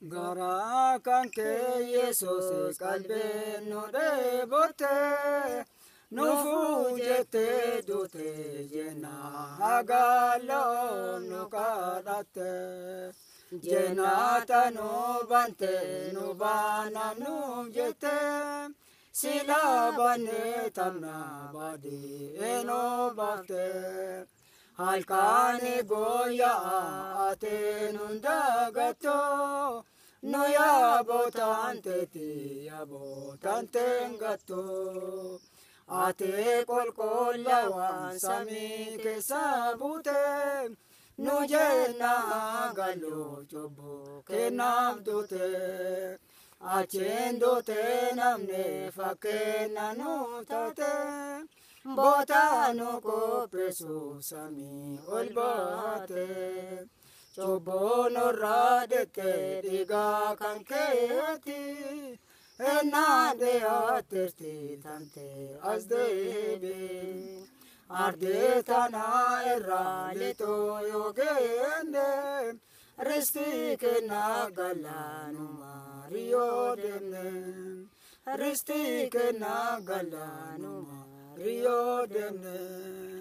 Gara kan ke Yesus qalbeen nu dheebotte nu fuujjette duute jenna hagaaloo nu kadhatte jennaata nu bante nu baana nu jette sila banne tamna baadii nu baafte halkaani gooyaa ate nun dagatto no ya botante ti ya botante gatto ate kolkollawan sami ke sabute no jenna gallo chobo ke namdote achendote namne fakena no tate botano ko preso sami olbate Chobono radete diga kanketi enade aterti tante asdebi ardetana erralito yogende resti ke nagalanu mario denne resti ke nagalanu mario denne